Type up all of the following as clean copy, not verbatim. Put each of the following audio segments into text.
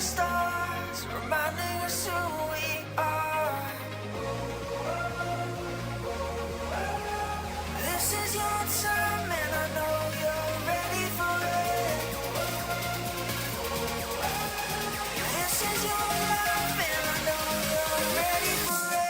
stars, reminding us who we are. This is your time and I know you're ready for it. This is your life and I know you're ready for it.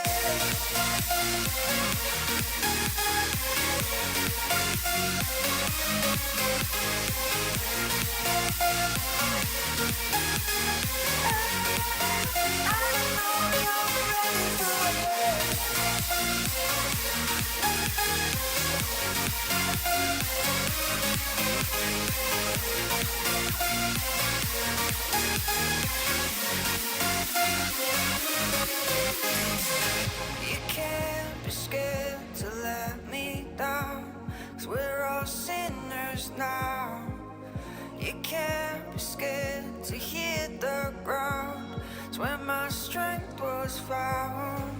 You can't be scared to let me down, 'cause we're all sinners now. You can't be scared to hit the ground, it's where my strength was found.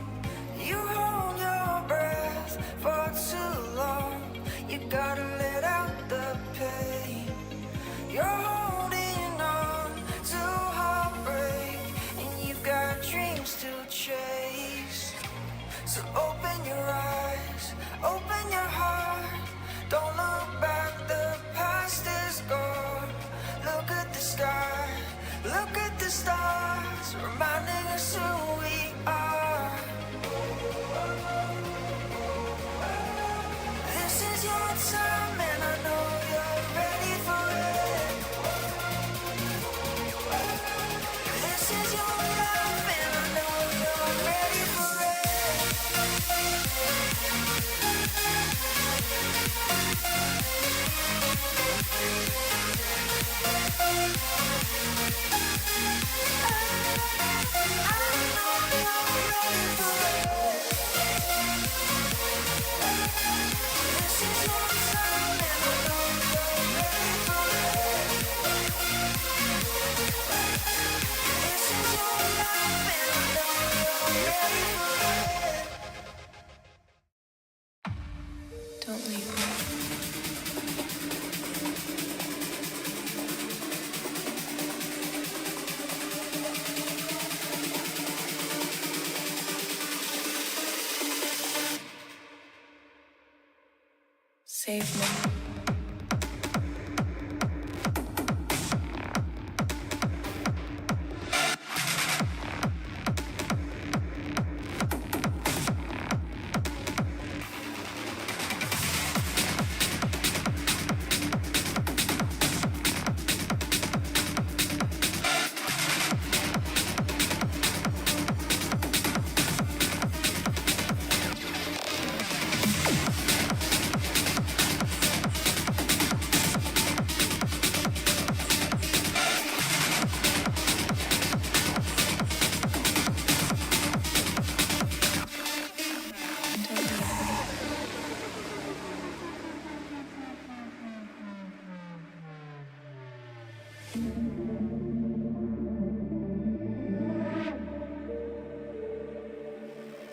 You hold your breath for too long, you gotta let out the pain. You're holding on to heartbreak, and you've got dreams to chase. So open your eyes, open your heart, don't look back, the past is gone. Look at the sky, look at the stars, reminding us who we are. This is your time and I know you're ready for it. This is your life and I know you're ready for it. Don't leave me. Save me.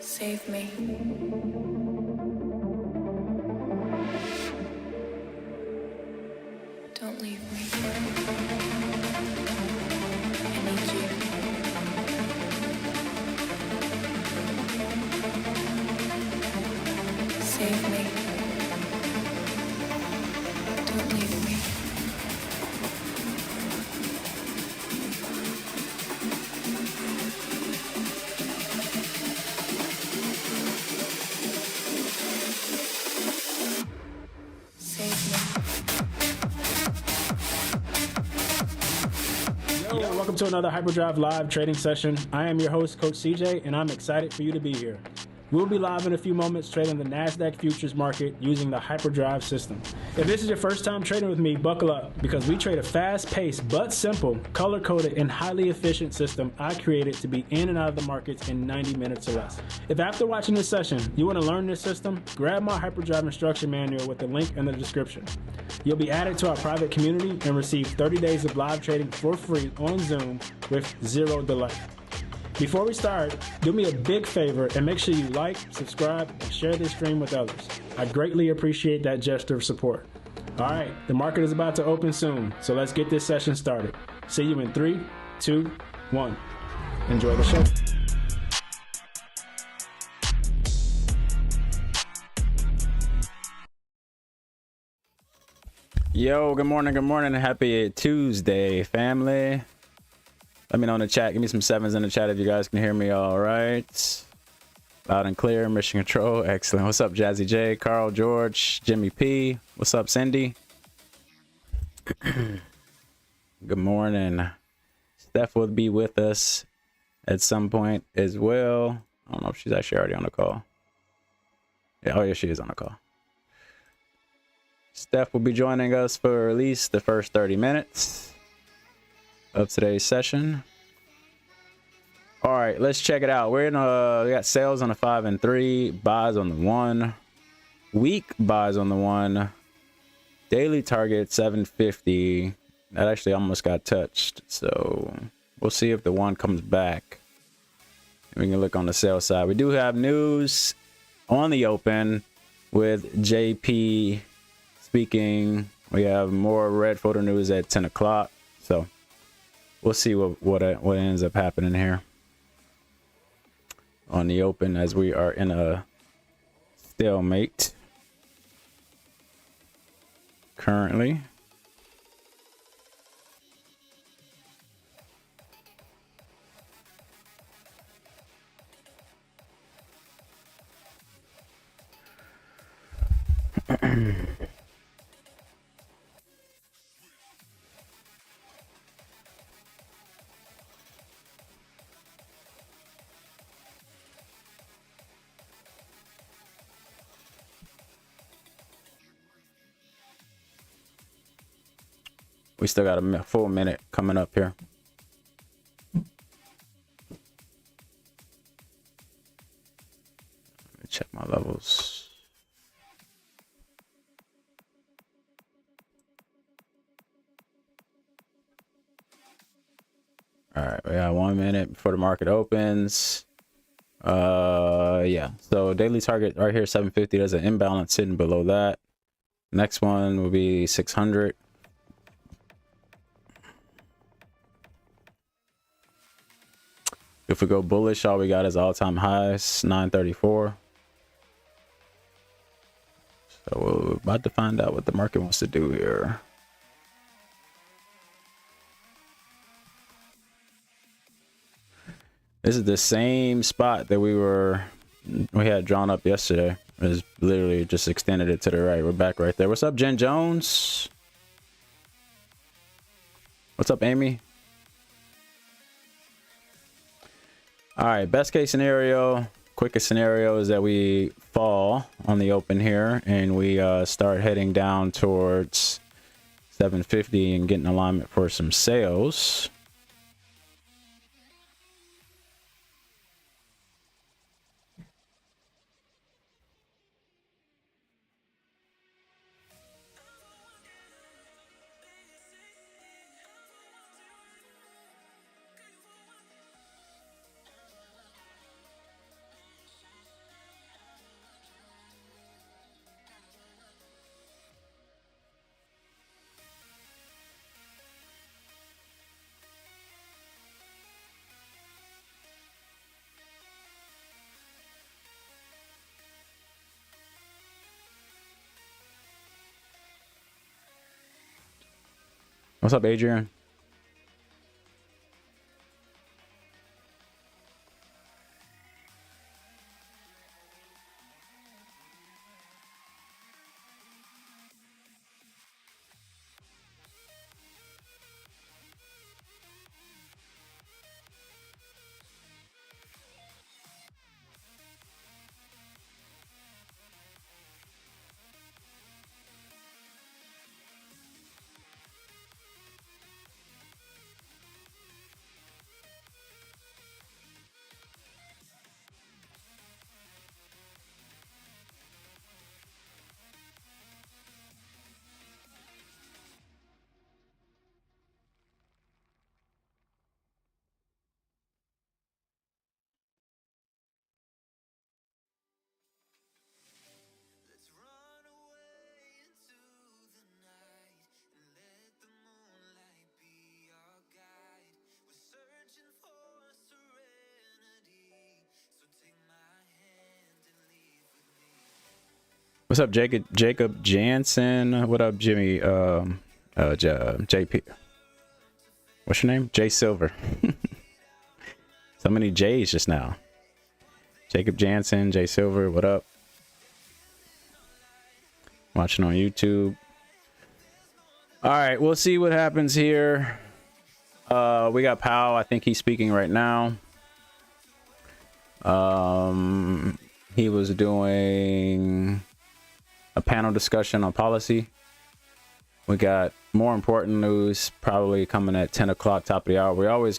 Save me. Don't leave me. I need you. Save me. Don't leave me. Welcome to another Hyperdrive Live trading session. I am your host, Coach CJ, and I'm excited for you to be here. We'll be live in a few moments trading the Nasdaq futures market using the Hyperdrive system. If this is your first time trading with me, buckle up because we trade a fast-paced but simple, color-coded, and highly efficient system I created to be in and out of the markets in 90 minutes or less. If after watching this session you want to learn this system, grab my Hyperdrive instruction manual with the link in the description. You'll be added to our private community and receive 30 days of live trading for free on Zoom with zero delay. Before we start, do me a big favor and make sure you like, subscribe, and share this stream with others. I greatly appreciate that gesture of support. All right, the market is about to open soon, so let's get this session started. See you in 3, 2, 1. Enjoy the show. Yo, good morning, happy Tuesday, family. Let me know in the chat. Give me some 7s in the chat if you guys can hear me all right. Loud and clear, mission control, excellent. What's up, Jazzy J, Carl, George, Jimmy P? What's up, Cindy? Good morning. Steph will be with us at some point as well. I don't know if she's actually already on the call. Yeah, oh yeah, she is on the call. Steph will be joining us for at least the first 30 minutes of today's session. All right, let's check it out. We got sales on the 5 and 3, buys on the 1, week buys on the 1, daily target 750. That actually almost got touched, so we'll see if the 1 comes back. We can look on the sell side. We do have news on the open with JP speaking. We have more red photo news at 10 o'clock, so we'll see what ends up happening here on the open, as we are in a stalemate currently. We still got a full minute coming up here. Let me check my levels. All right, we got 1 minute before the market opens. Yeah, so daily target right here, 750. There's an imbalance sitting below that. Next one will be 600. If we go bullish, all we got is all-time highs, 934. So we're about to find out what the market wants to do here. This is the same spot that we had drawn up yesterday. It's literally just extended it to the right. We're back right there. What's up, Jen Jones? What's up, Amy? All right, best case scenario, quickest scenario is that we fall on the open here and we start heading down towards 750 and getting alignment for some sales. What's up, Adrian? What's up, Jacob Jansen? What up, Jimmy? JP. What's your name? Jay Silver. So many J's just now. Jacob Jansen, Jay Silver. What up? Watching on YouTube. All right, we'll see what happens here. We got Powell. I think he's speaking right now. He was doing a panel discussion on policy. We got more important news probably coming at 10 o'clock, top of the hour. We always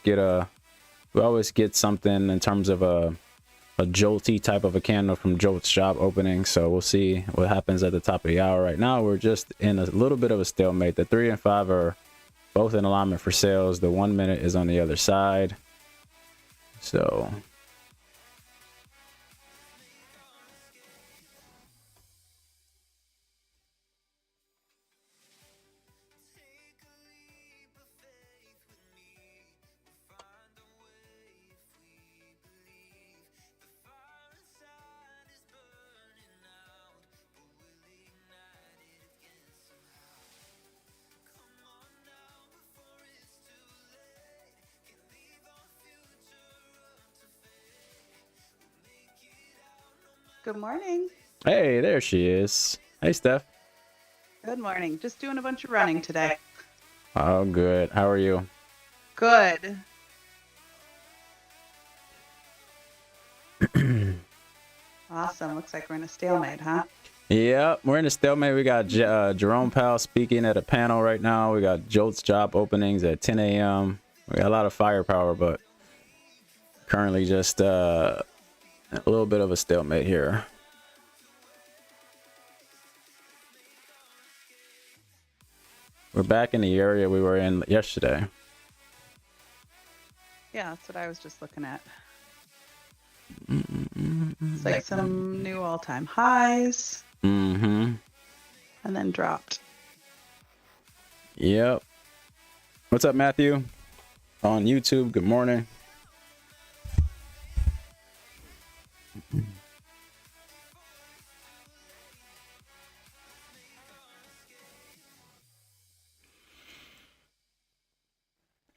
get something in terms of a jolty type of a candle from Jolt's job opening. So we'll see what happens at the top of the hour. Right now, we're just in a little bit of a stalemate. The 3 and 5 are both in alignment for sales. The 1 minute is on the other side. So Good morning. hey, there she is. Hey, Steph. Good morning. Just doing a bunch of running today. Oh, good. How are you? Good. Awesome. Looks like we're in a stalemate, huh? Yep, we're in a stalemate. We got Jerome Powell speaking at a panel right now. We got Jolt's job openings at 10 a.m. We got a lot of firepower, but currently just a little bit of a stalemate here. We're back in the area we were in yesterday. Yeah, that's what I was just looking at. It's like some new all-time highs. Mm-hmm. And then dropped. Yep. What's up, Matthew? On YouTube, good morning.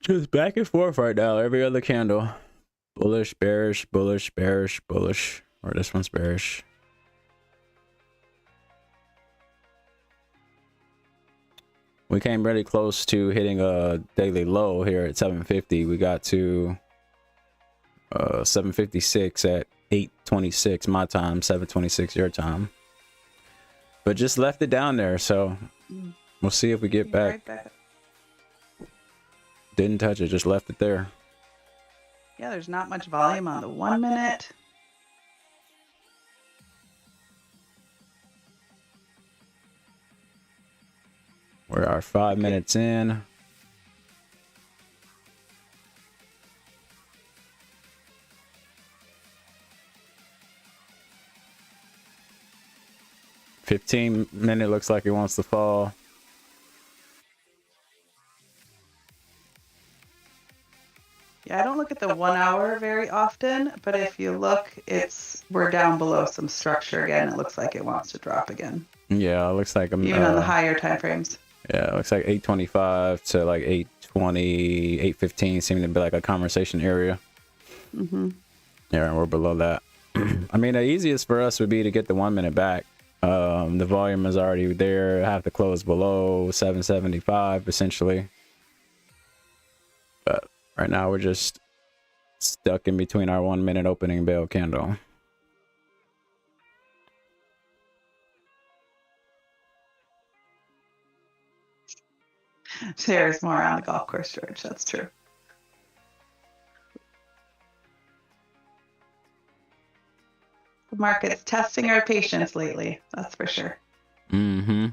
Just back and forth right now, every other candle. Bullish, bearish, bullish, bearish, bullish. Or this one's bearish. We came really close to hitting a daily low here at 750. We got to 756 at 8:26 my time, 7:26 your time. But just left it down there, so we'll see if we get back. Right back. Didn't touch it, just left it there. Yeah, there's not much volume on the 1 minute. We're 5 minutes in. $15 looks like it wants to fall. Yeah, I don't look at the 1 hour very often, but if you look, we're down below some structure again. It looks like it wants to drop again. Yeah, it looks like even on the higher time frames. Yeah, it looks like 8:25 to like 8:20, 8:15 seem to be like a conversation area. Mm-hmm. Yeah, and we're below that. I mean, the easiest for us would be to get the 1 minute back. The volume is already there. I have to close below 775 essentially. But right now we're just stuck in between our 1 minute opening bell candle. There's more on the golf course, George. That's true. The market's testing our patience lately. That's for sure. Mm-hmm.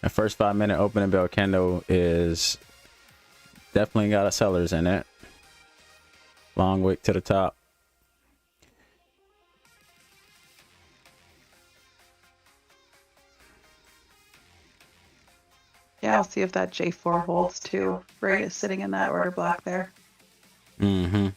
The first 5-minute opening bell candle is definitely got a sellers in it. Long wick to the top. Yeah, I'll see if that J4 holds too. Ray is sitting in that order block there. Mm-hmm.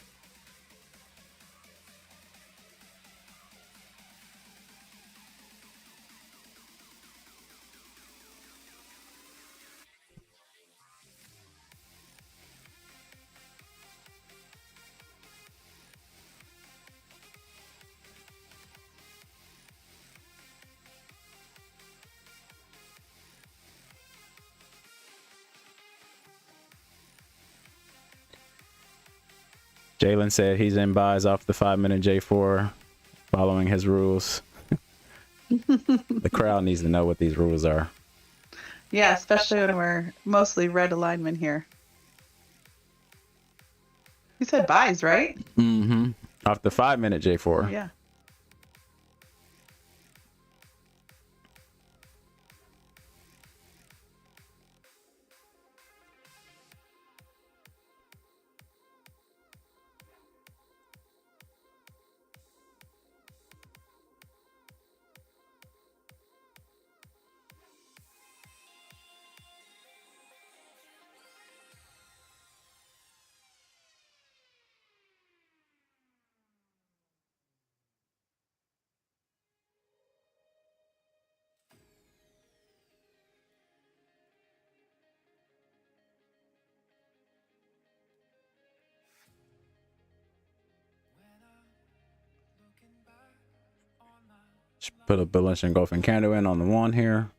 Jalen said he's in buys off the 5-minute J4, following his rules. The crowd needs to know what these rules are. Yeah, especially when we're mostly red alignment here. You said buys, right? Mm-hmm. Off the 5-minute J4. Yeah. Just put a bullish engulfing candle in on the one here.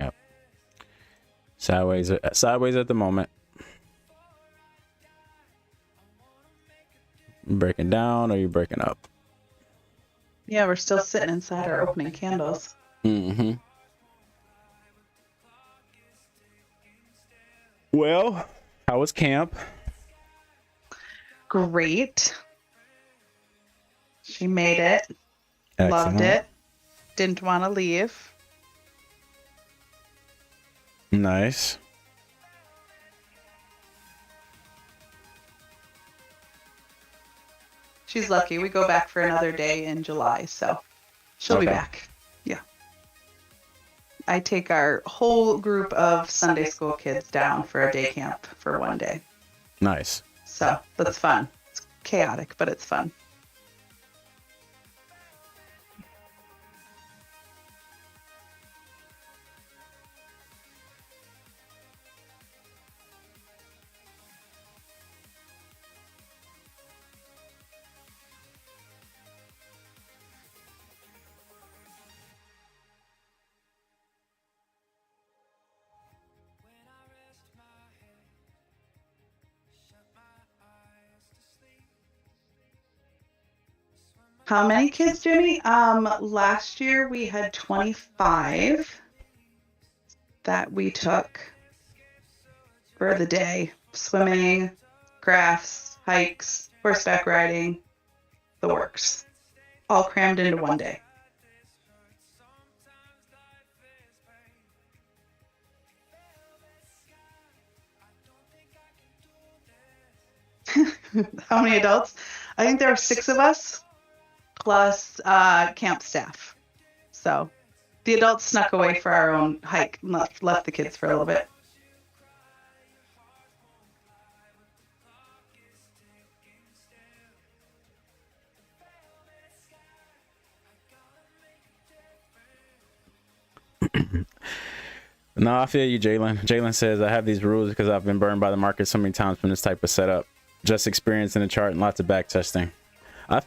Yep. Sideways at the moment. You breaking down or you breaking up? Yeah, we're still sitting inside our opening candles. Mm-hmm. Well, how was camp? Great. She made it. Excellent. Loved it. Didn't want to leave. Nice. She's lucky. We go back for another day in July, so she'll be Okay. back. Yeah. I take our whole group of Sunday school kids down for a day camp for one day. Nice. So that's fun. It's chaotic, but it's fun. How many kids, Jimmy? Last year we had 25 that we took for the day. Swimming, crafts, hikes, horseback riding, the works. All crammed into one day. How many adults? I think there were 6 of us, plus camp staff. So the adults snuck away for our own hike and left the kids for a little bit. No, I feel you, Jalen. Jalen says, I have these rules because I've been burned by the market so many times from this type of setup. Just experience in the chart and lots of back testing.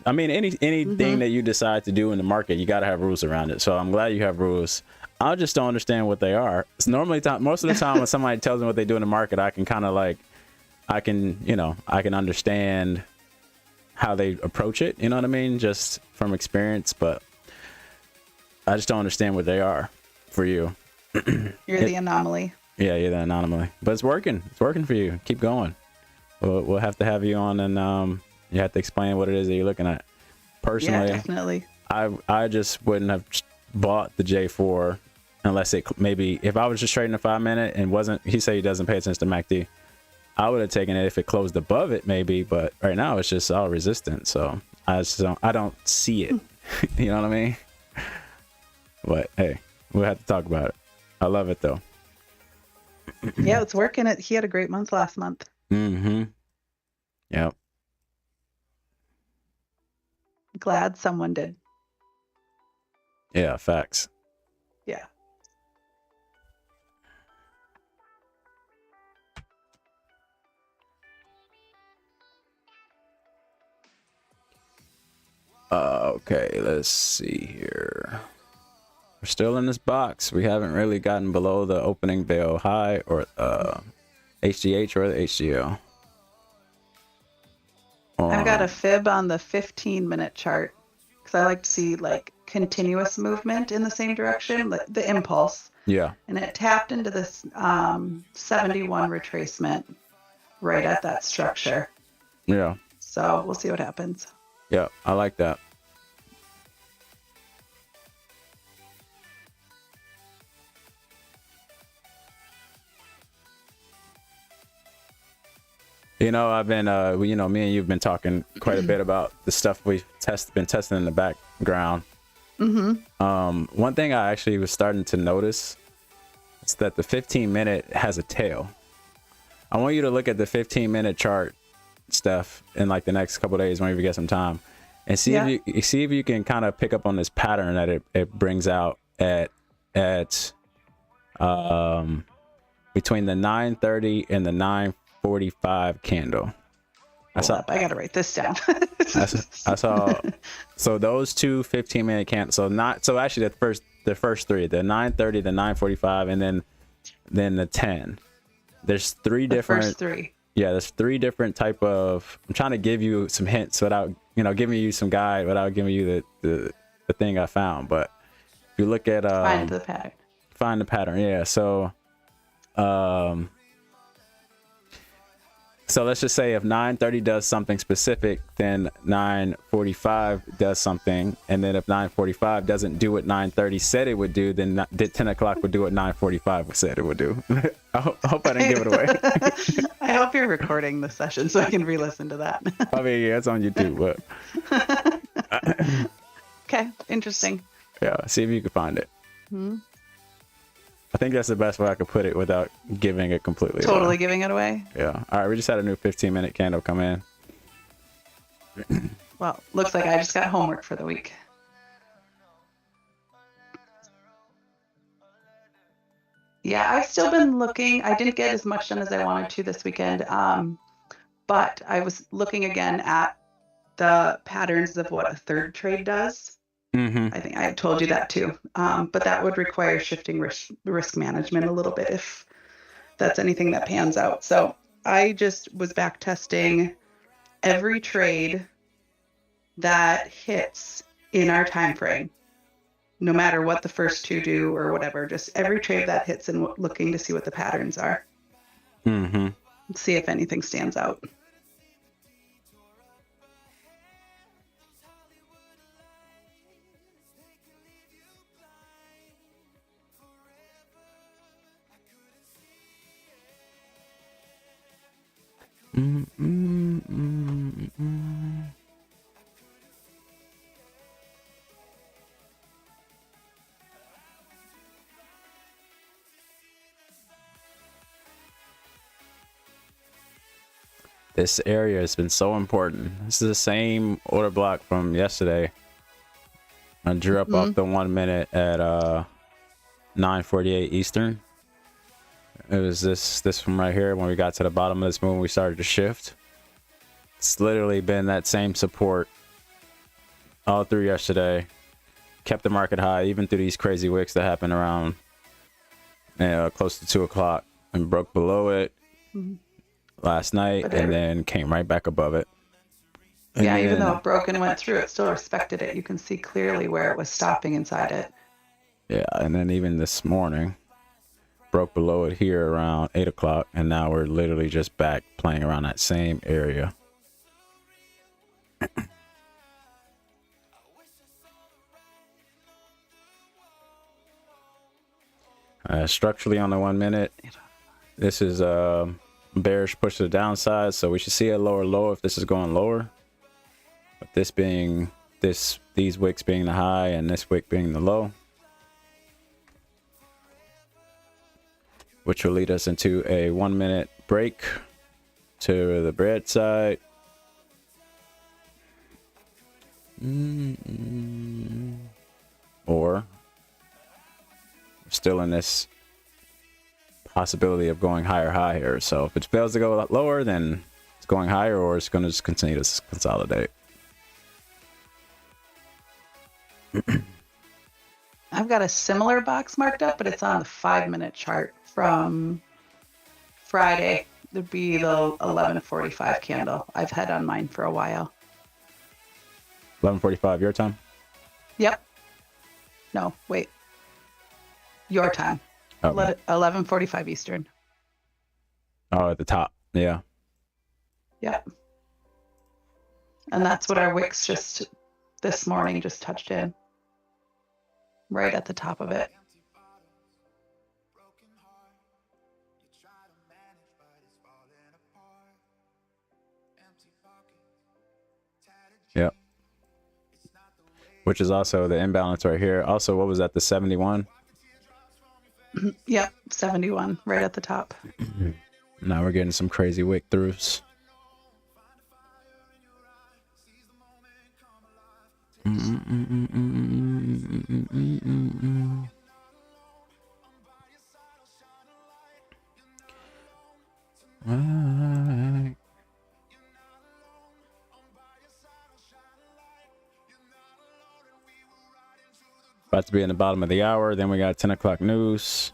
I mean, anything that you decide to do in the market, you got to have rules around it. So I'm glad you have rules. I just don't understand what they are. It's normally most of the time when somebody tells me what they do in the market, I can kind of like I can, I can understand how they approach it, you know what I mean? Just from experience, but I just don't understand what they are for you. You're the anomaly. Yeah, you're the anomaly. But it's working. It's working for you. Keep going. We'll have to have you on, and you have to explain what it is that you're looking at. Personally, Yeah, definitely. I just wouldn't have bought the J4 unless it maybe, if I was just trading a 5-minute and wasn't, he said he doesn't pay attention to MACD, I would have taken it if it closed above it maybe, but right now it's just all resistant, so I don't see it. You know what I mean? But hey, we'll have to talk about it. I love it though. Yeah, it's working. He had a great month last month. Yep. Glad someone did. Yeah, facts. Yeah. Okay, let's see here. We're still in this box. We haven't really gotten below the opening bell high or HGH or the HGL. I've got a fib on the 15-minute chart because I like to see like continuous movement in the same direction, like the impulse. Yeah. And it tapped into this 71 retracement right at that structure. Yeah. So we'll see what happens. Yeah, I like that. I've been, me and you've been talking quite a bit about the stuff we've been testing in the background. One thing I actually was starting to notice is that the 15-minute has a tail. I want you to look at the 15-minute chart, Steph, in like the next couple of days whenever you get some time, and see if you can kind of pick up on this pattern that it brings out at between the 9:30 and the 9:45 candle. I gotta write this down. I saw so those two 15-minute candles. So actually the first three, the 9:30, the 9:45, and then the 10. There's three different. First three. Yeah, there's three different type of. I'm trying to give you some hints without giving you some guide without giving you the thing I found. But if you look at Find the pattern. Find the pattern. Yeah. So so let's just say if 9:30 does something specific, then 9:45 does something, and then if 9:45 doesn't do what 9:30 said it would do, then 10 o'clock would do what 9:45 said it would do. I hope I didn't give it away. I hope you're recording the session so I can re-listen to that. I mean, yeah, it's on YouTube, but okay, interesting. Yeah, see if you can find it. I think that's the best way I could put it without giving it completely Totally away. giving it away. Yeah. All right, we just had a new 15-minute candle come in. Well, looks like I just got homework for the week. Yeah, I've still been looking. I didn't get as much done as I wanted to this weekend, but I was looking again at the patterns of what a third trade does. I think I told you that too, but that would require shifting risk management a little bit if that's anything that pans out. So I just was back testing every trade that hits in our time frame, no matter what the first two do or whatever. Just every trade that hits and looking to see what the patterns are. See if anything stands out. This area has been so important. This is the same order block from yesterday. I drew up off the 1 minute at 9:48 Eastern. It was this from right here. When we got to the bottom of this move, we started to shift. It's literally been that same support all through yesterday. Kept the market high even through these crazy wicks that happened around close to 2 o'clock and broke below it. last night, But and then came right back above it. And yeah, even then- though it broke and went through, it still respected it. You can see clearly where it was stopping inside it. yeah, and then even this morning, broke below it here around 8 o'clock, and now we're literally just back playing around that same area. Structurally on the 1 minute, this is bearish push to the downside, so we should see a lower low if this is going lower. But this being these wicks being the high and this wick being the low, which will lead us into a 1 minute break to the bread side. Or still in this possibility of going higher high here. So if it fails to go a lot lower, then it's going higher, or it's going to just continue to consolidate. I've got a similar box marked up, but it's on the 5-minute chart from Friday. It'd be the 11:45 candle. I've had on mine for a while. 11:45 your time? Yep. No, wait. Your time. Okay. 11:45 Eastern. Oh, at the top. Yeah. Yep. And that's what our wicks just this morning just touched in. Right at the top of it. Yep. Which is also the imbalance right here. Also, what was that? The 71? Yep, 71 right at the top. Now we're getting some crazy wick throughs. Right. About to be in the bottom of the hour. Then we got 10 o'clock news.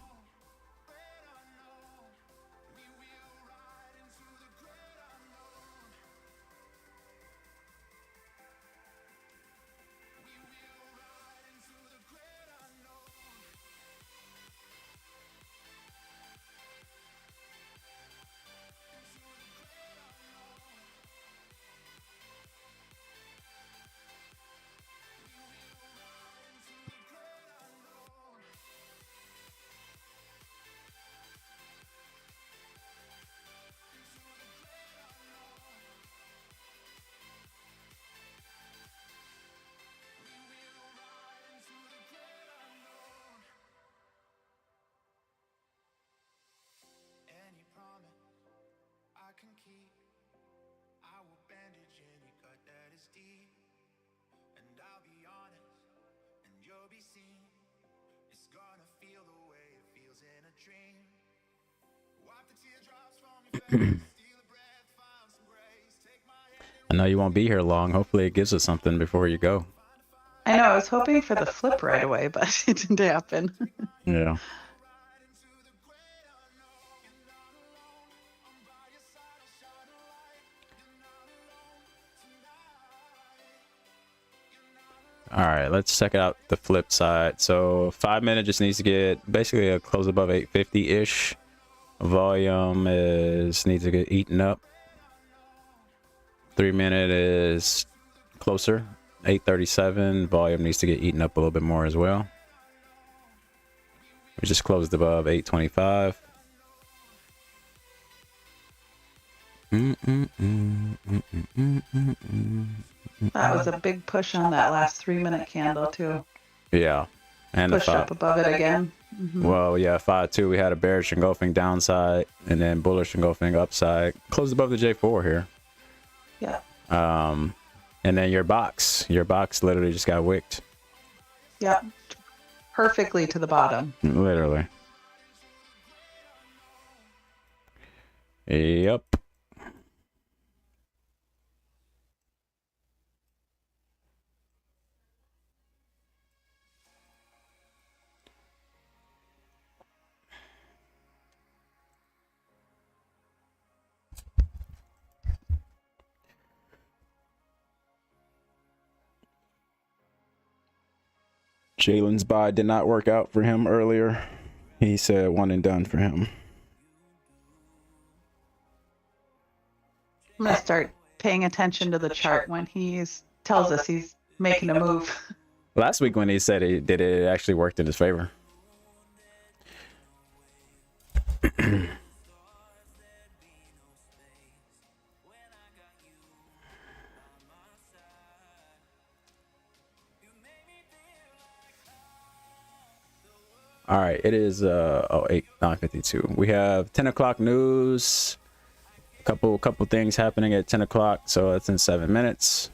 Any promise I can keep, I will bandage any cut that is deep. And I'll be honest, and you'll be seen. It's gonna feel the way it feels in a dream. Wipe the teardrops from your face, steal a breath, find some grace. Take my hand. I know you won't be here long. Hopefully it gives us something before you go. I know, I was hoping for the flip right away, but it didn't happen. Yeah. All right, let's check out the flip side. So 5 minute just needs to get basically a close above 850-ish. Volume needs to get eaten up. 3 minute is closer, 837. Volume needs to get eaten up a little bit more as well. We just closed above 825. That was a big push on that last 3-minute candle too. Yeah, and Push the up above it again. well, yeah, 5-2. We had a bearish engulfing downside, and then bullish engulfing upside. Closed above the J4 here. Yeah. And then your box literally just got wicked. Yep. Perfectly to the bottom. Literally. Yep. Jalen's buy did not work out for him earlier. He said one and done for him. I'm gonna start paying attention to the chart when he tells us he's making a move. Last week when he said he did it actually worked in his favor. All right, it is 9:52. We have 10 o'clock news. Couple things happening at 10 o'clock, so it's in 7 minutes.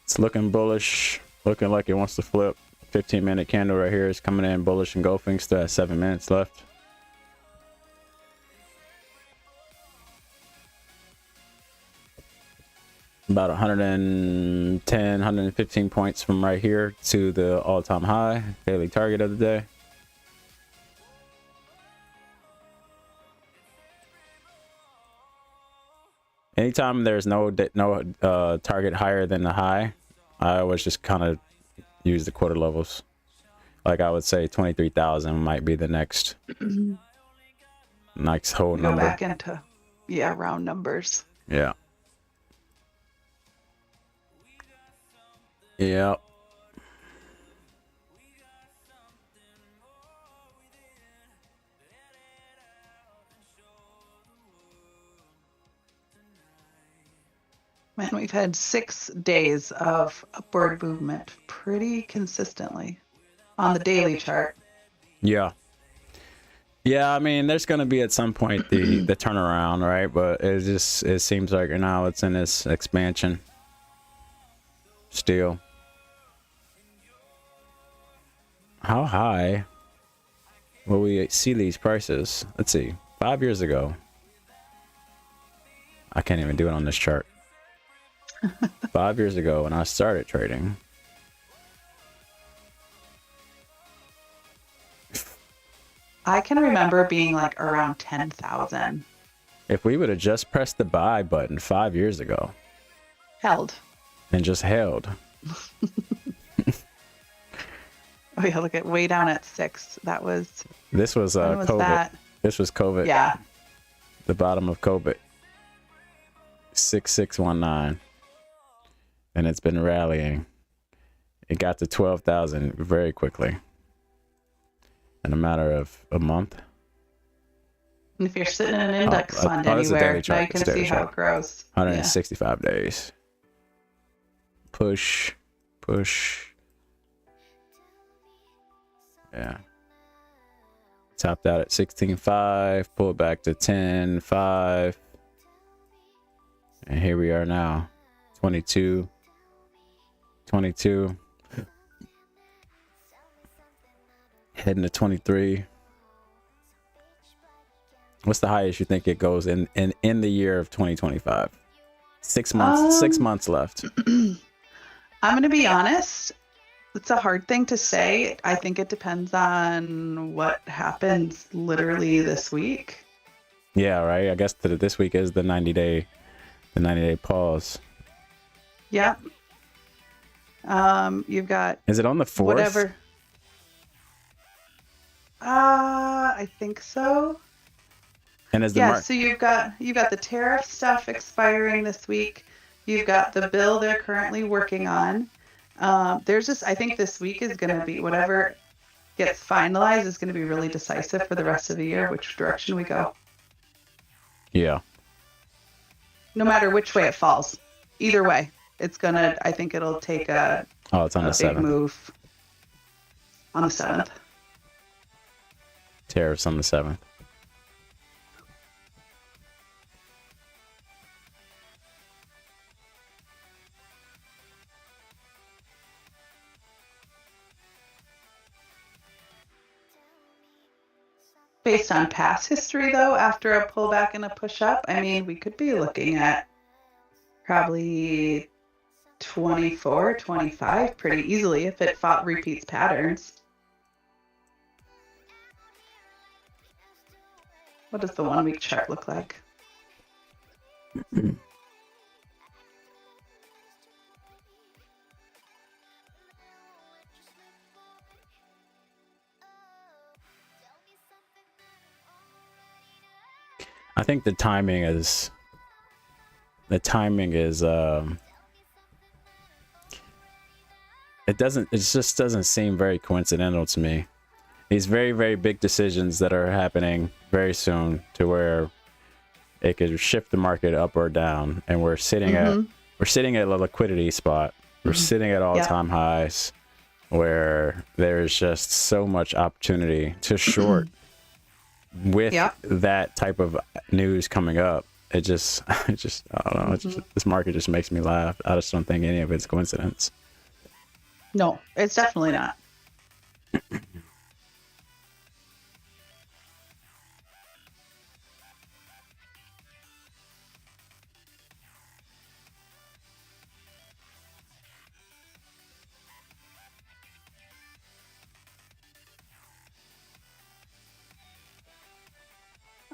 It's looking bullish, looking like it wants to flip. 15-minute candle right here is coming in bullish and engulfing. Still has 7 minutes left. About 110, 115 points from right here to the all-time high, daily target of the day. Anytime there's no target higher than the high, I always just kind of use the quarter levels. Like I would say 23,000 might be the next whole number. Go back into, round numbers. Yeah. Yeah. Man, we've had 6 days of upward movement pretty consistently on the daily chart. Yeah. Yeah, I mean, there's going to be at some point the turnaround, right? But it seems like now it's in this expansion still. How high will we see these prices? Let's see. 5 years ago. I can't even do it on this chart. 5 years ago when I started trading. I can remember being like around 10,000. If we would have just pressed the buy button 5 years ago. Held. And just held. Oh yeah, look at way down at 6. That was. This was COVID. That? This was COVID. Yeah. The bottom of COVID. 6619. And it's been rallying. It got to 12,000 very quickly. In a matter of a month. And if you're sitting in an index fund anywhere, now you can see how it grows. 165 days. Push. Yeah. Topped out at 16.5, pulled back to 10.5. And here we are now. 22. Heading to 23. What's the highest you think it goes in the year of 2025? 6 months. 6 months left. I'm going to be honest. It's a hard thing to say. I think it depends on what happens literally this week. Yeah, right. I guess this week is the 90-day pause. Yep. You've got. Is it on the 4th? Whatever. I think so. And is the so you've got the tariff stuff expiring this week. You've got the bill they're currently working on. I think this week is going to be whatever gets finalized is going to be really decisive for the rest of the year, which direction we go. Yeah. No matter which way it falls, either way, I think it'll take it's on the 7th. Big move on the 7th. Tariffs on the 7th. Based on past history, though, after a pullback and a push up, I mean, we could be looking at probably 24, 25 pretty easily if it repeats patterns. What does the 1 week chart look like? I think the timing is it just doesn't seem very coincidental to me. These very, very big decisions that are happening very soon to where it could shift the market up or down, and we're sitting at a liquidity spot. We're sitting at all-time highs where there's just so much opportunity to short with that type of news coming up. It just I don't know. This market just makes me laugh. I just don't think any of it's coincidence. No, it's definitely not.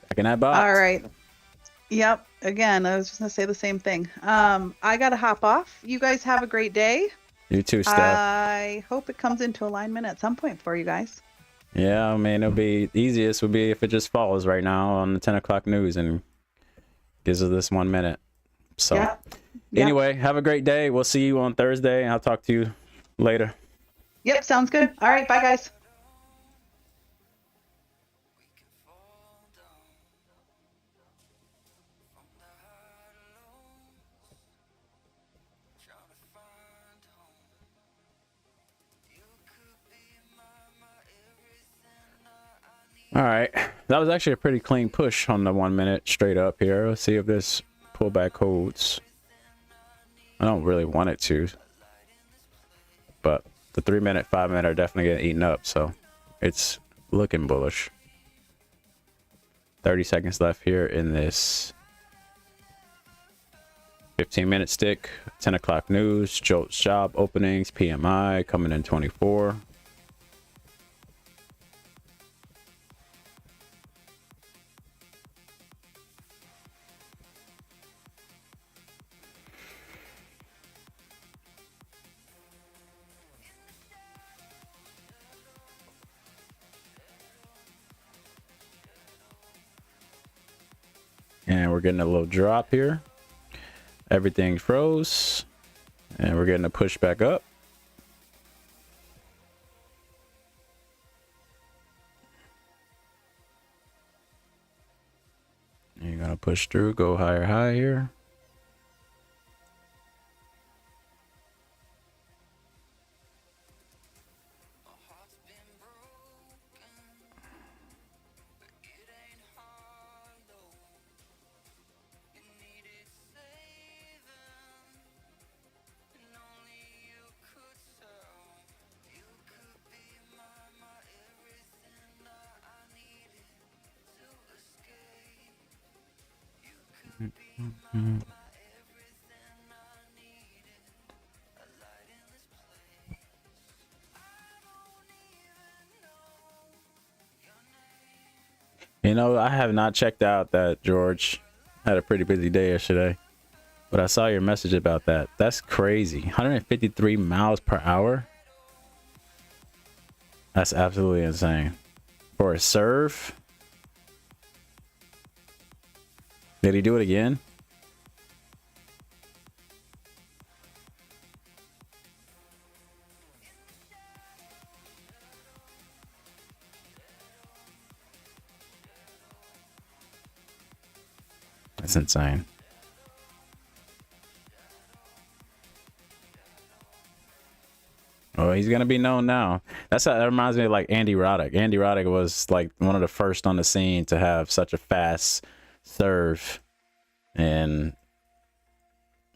Checking that box. All right. Yep. Again, I was just gonna say the same thing. I gotta hop off. You guys have a great day. You too, Steph. I hope it comes into alignment at some point for you guys. Yeah, I mean, it'll be easiest would be if it just falls right now on the 10 o'clock news and gives us this 1 minute. So anyway, have a great day. We'll see you on Thursday, and I'll talk to you later. Yep, sounds good. All right, bye guys. All right, that was actually a pretty clean push on the 1 minute straight up here. Let's see if this pullback holds. I don't really want it to, but the 3 minute, 5 minute are definitely getting eaten up, so it's looking bullish. 30 seconds left here in this 15-minute stick. 10 o'clock news, JOLTS job openings, PMI coming in 24. And we're getting a little drop here. Everything froze. And we're getting a push back up. And you're going to push through, go higher high here. You know, I have not checked out that George had a pretty busy day yesterday, but I saw your message about that. That's crazy. 153 miles per hour. That's absolutely insane. For a serve. Did he do it again? That's insane. Oh, he's gonna be known now. That reminds me of like Andy Roddick. Andy Roddick was like one of the first on the scene to have such a fast serve and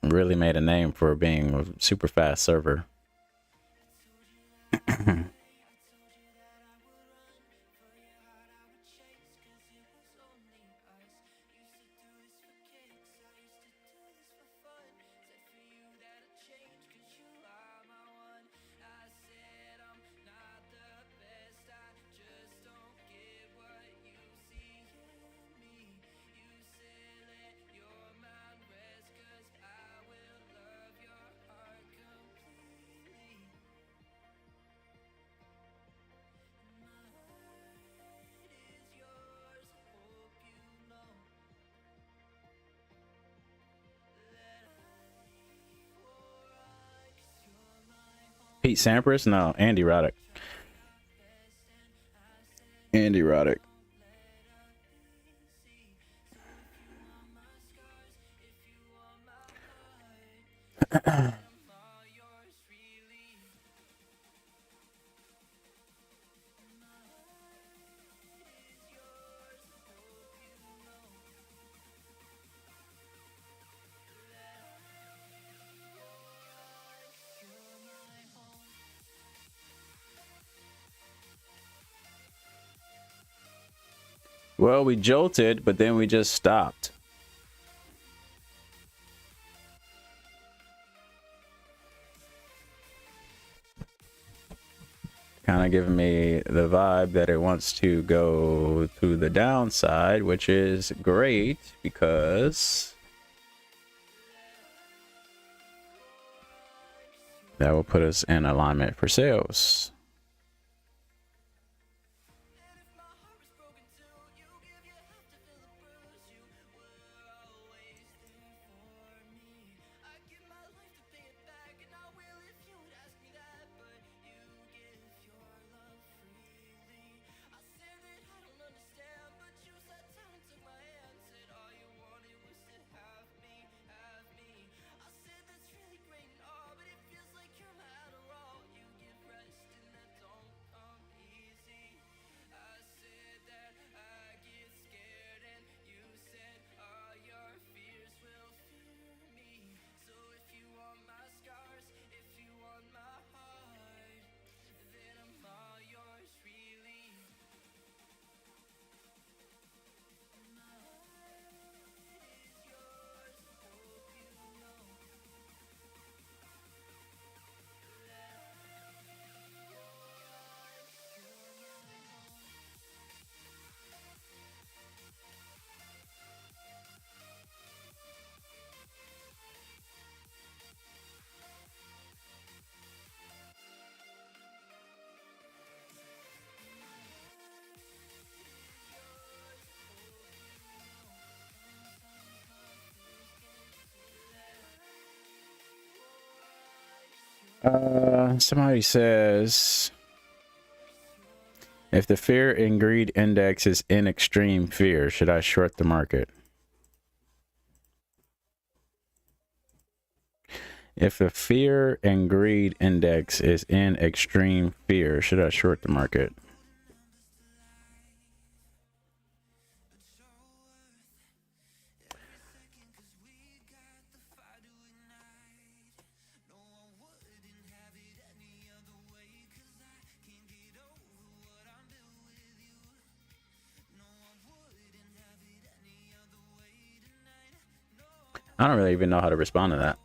really made a name for being a super fast server. Pete Sampras? No, Andy Roddick. Andy Roddick. Well, we jolted, but then we just stopped. Kind of giving me the vibe that it wants to go to the downside, which is great because that will put us in alignment for sales. Somebody says if the fear and greed index is in extreme fear, should I short the market? If the fear and greed index is in extreme fear, should I short the market? I don't really even know how to respond to that.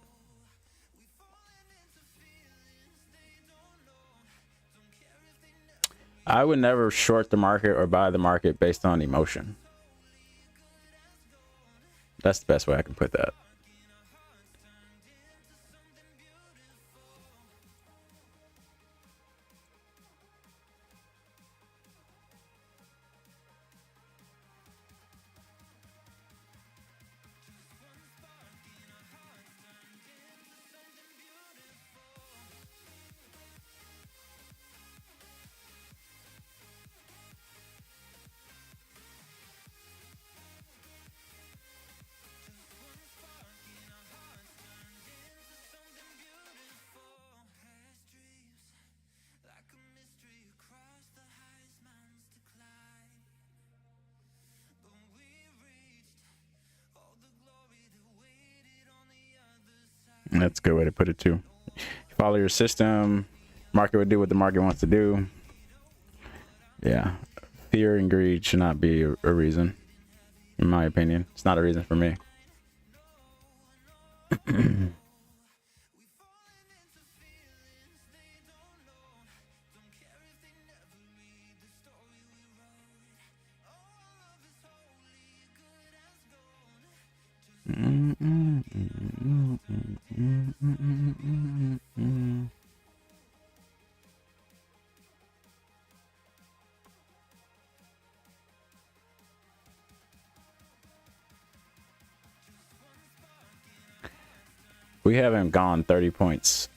I would never short the market or buy the market based on emotion. That's the best way I can put that. That's a good way to put it too. You follow your system, market would do what the market wants to do. Yeah, fear and greed should not be a reason, in my opinion. It's not a reason for me. We haven't gone 30 points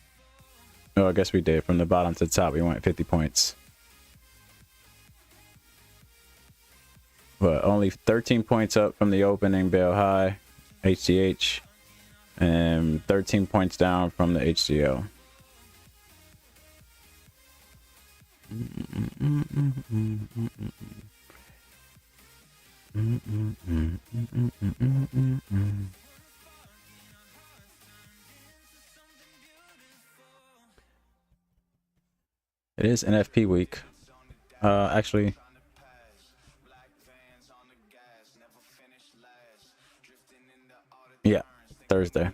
Oh, I guess we did. From the bottom to the top, we went 50 points. But only 13 points up from the opening bell high, HDH, and 13 points down from the HCL. It is NFP week. Actually, yeah, Thursday.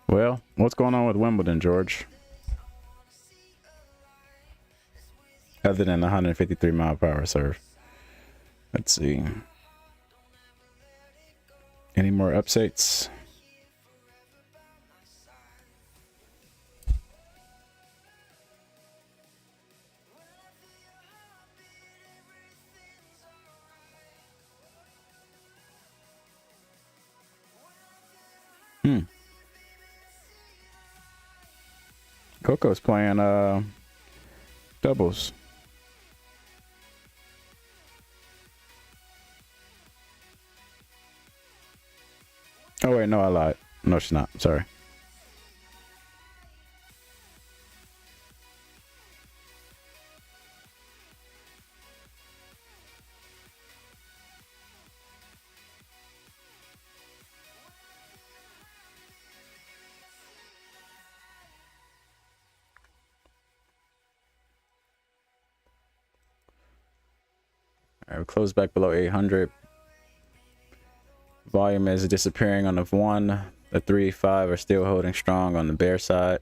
Well, what's going on with Wimbledon, George? Other than the 153 mile per hour serve. Let's see. Any more updates? Coco's playing doubles. Oh wait, no, I lied. No, she's not. Sorry. All right, we close back below 800. Volume is disappearing on the 1. The 3, 5 are still holding strong on the bear side.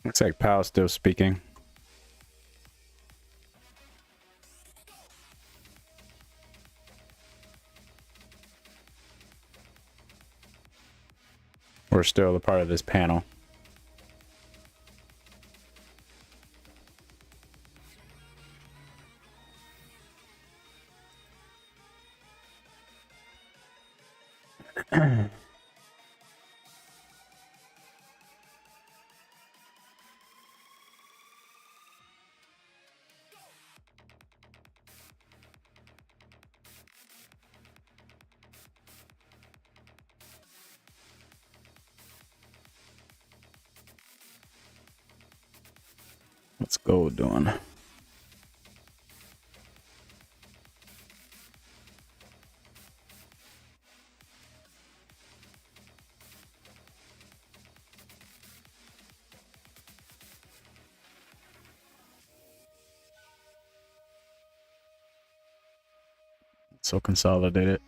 Looks like Powell's still speaking. We're still a part of this panel. What's gold doing? So consolidated.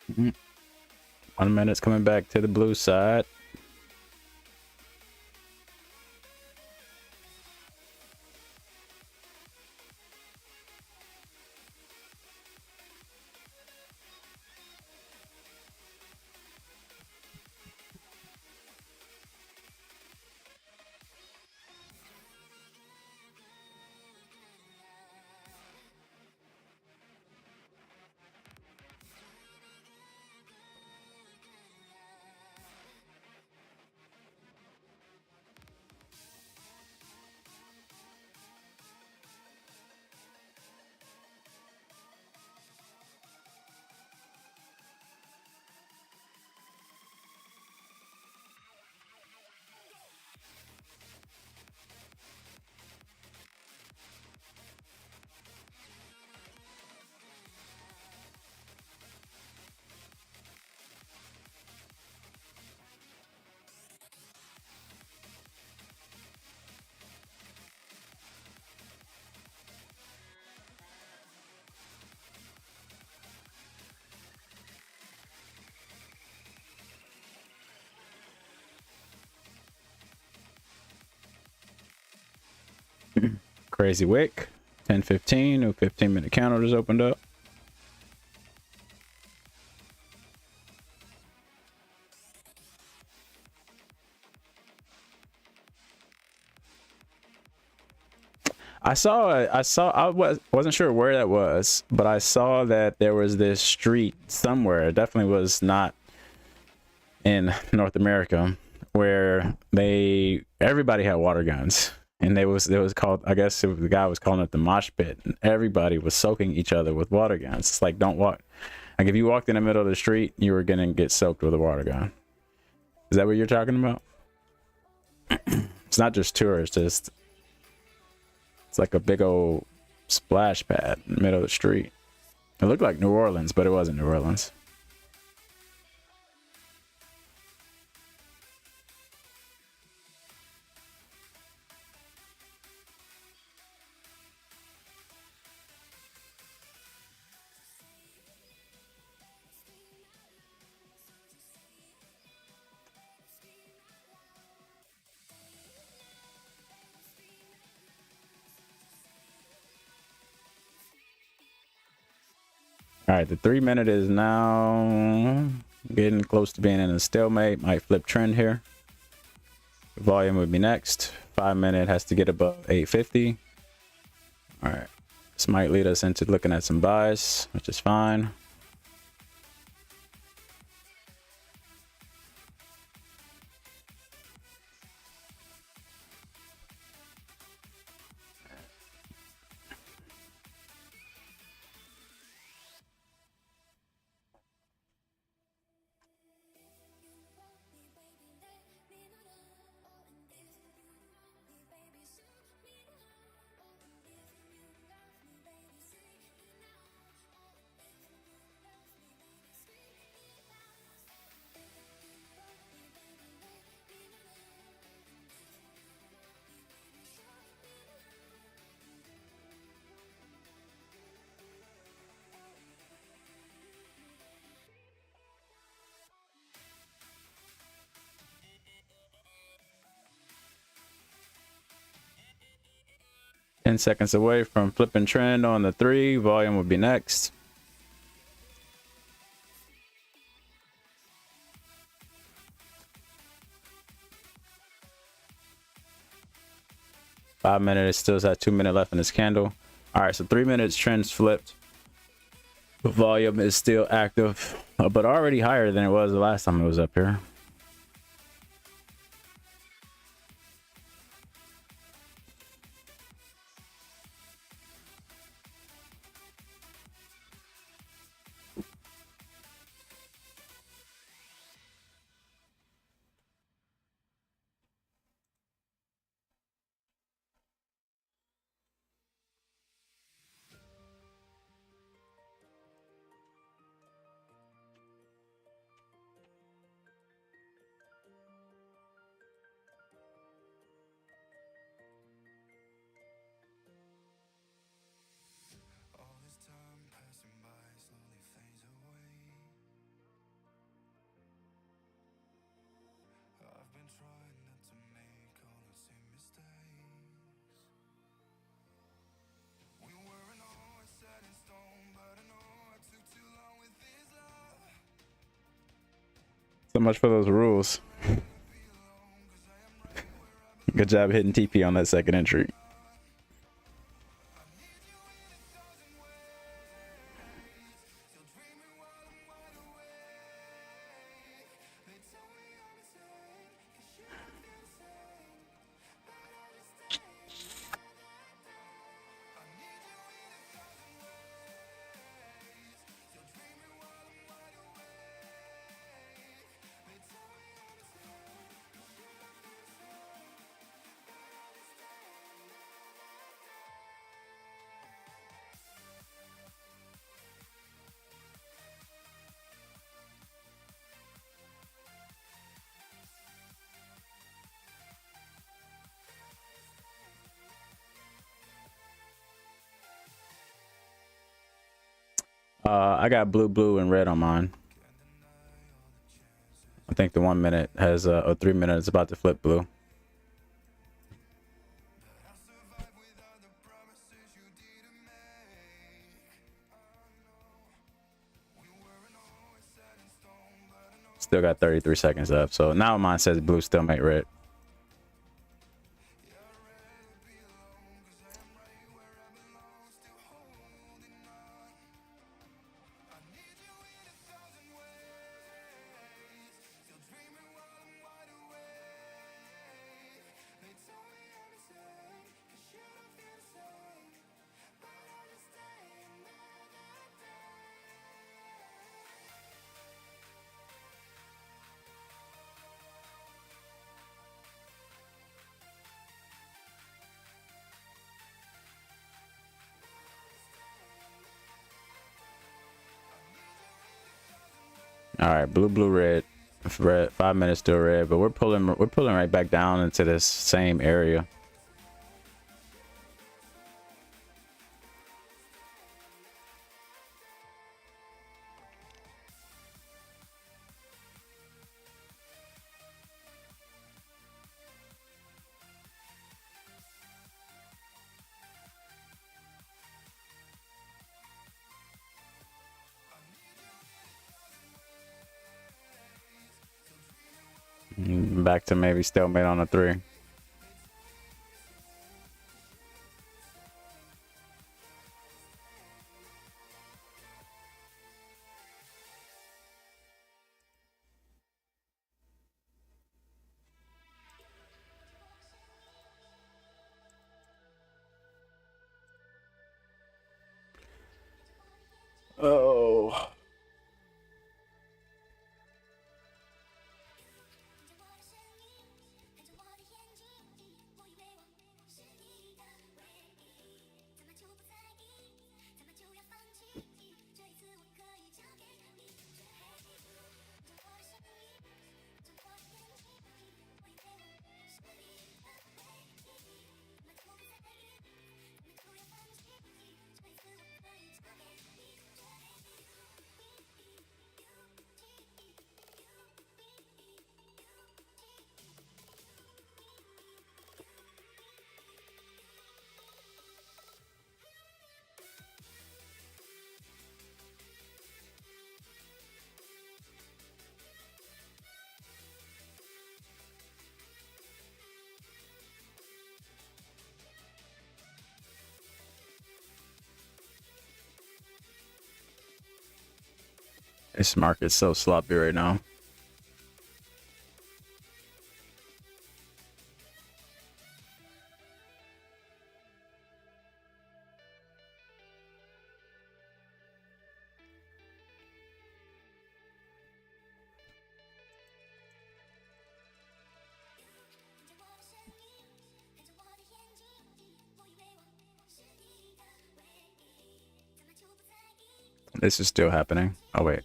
Mm-hmm. 1 minute's coming back to the blue side. Crazy wick. 10:15. New 15-minute candle just opened up. I wasn't sure where that was, but I saw that there was this street somewhere. It definitely was not in North America, where everybody had water guns, and it was called, I guess the guy was calling it the mosh pit, and everybody was soaking each other with water guns. It's like, don't walk. Like, if you walked in the middle of the street, you were gonna get soaked with a water gun. Is that what you're talking about? It's not just tourists, it's like a big old splash pad in the middle of the street. It looked like New Orleans, but it wasn't New Orleans. All right, the 3 minute is now getting close to being in a stalemate. Might flip trend here. The volume would be next. 5 minute has to get above 850. All right, this might lead us into looking at some buys, which is fine. 10 seconds away from flipping trend on the 3. Volume will be next. Five minutes, still has 2 minutes left in this candle. All right, so 3 minutes, trends flipped. The volume is still active, but already higher than it was the last time it was up here. All this time passing by slowly fades away. I've been trying not to make all the same mistakes. We weren't always set in stone, but I know I took too long with this love. So much for those rules. Good job hitting TP on that second entry. I got blue, blue, and red on mine. I think the 1 minute has or 3 minutes about to flip blue. Still got 33 seconds left. So now mine says blue still make red. All right, blue, blue, red. Red, 5 minutes still red, but we're pulling right back down into this same area. Back to maybe stalemate on a 3. Oh. This market's so sloppy right now. This is still happening. Oh, wait.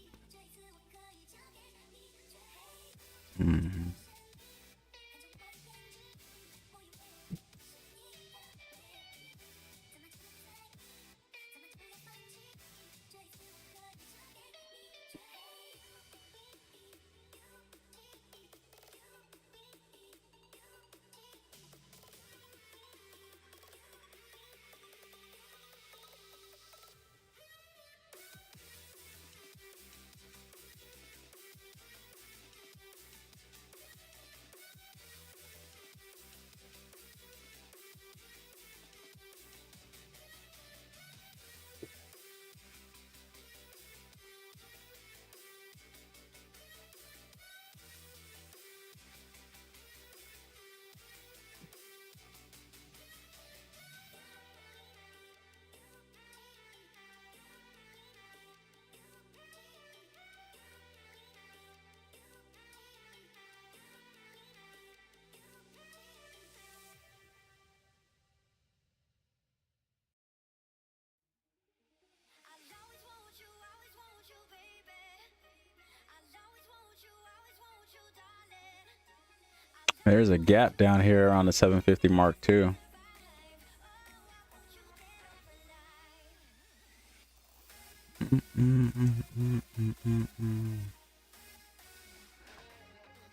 There's a gap down here on the 750 mark too.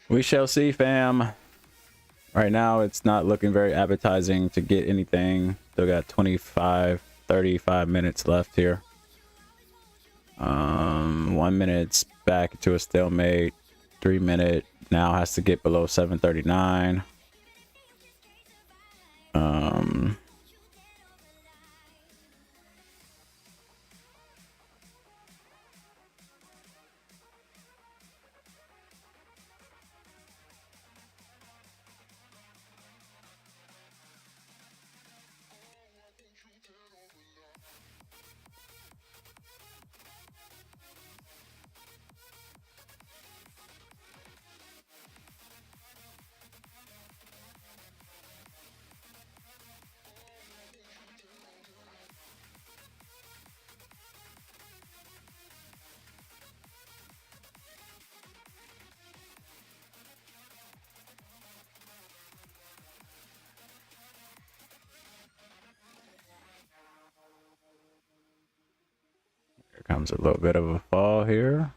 We shall see, fam. Right now, it's not looking very appetizing to get anything. Still got 25, 35 minutes left here. 1 minute's back to a stalemate. 3 minute now has to get below 739. Here comes a little bit of a fall here.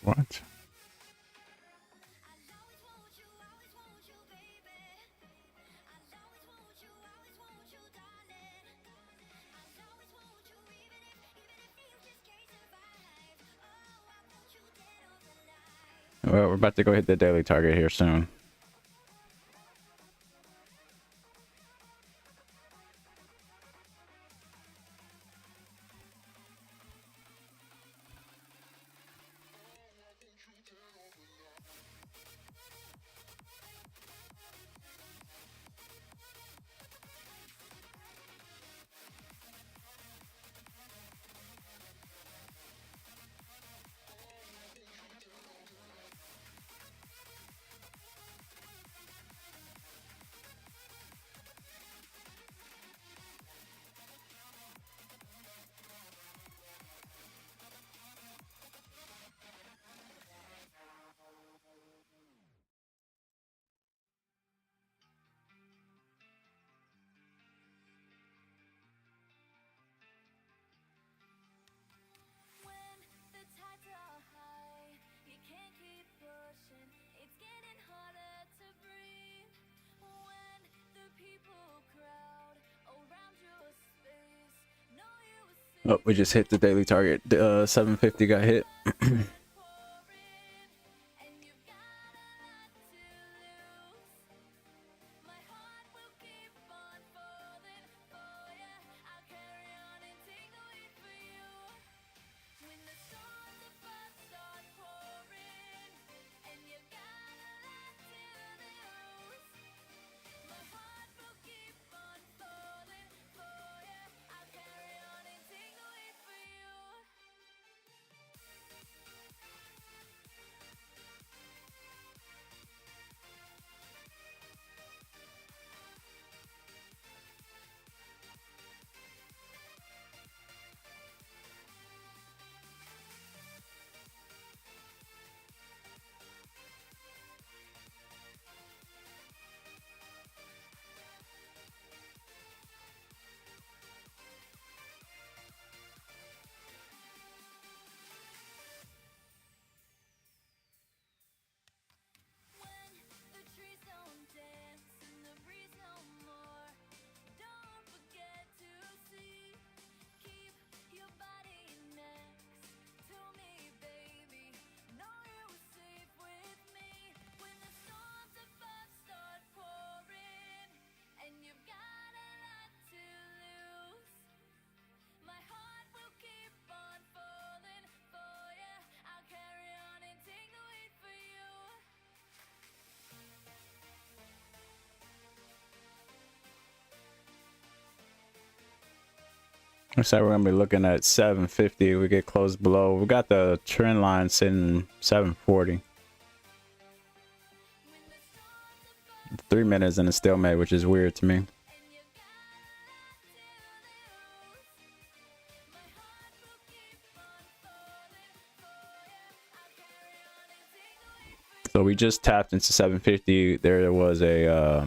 What? Well, we're about to go hit the daily target here soon. Oh, we just hit the daily target. 750 got hit. Looks like we're gonna be looking at 750. We get close below. We got the trend line sitting 740. 3 minutes in a stalemate, which is weird to me. So we just tapped into 750. There was a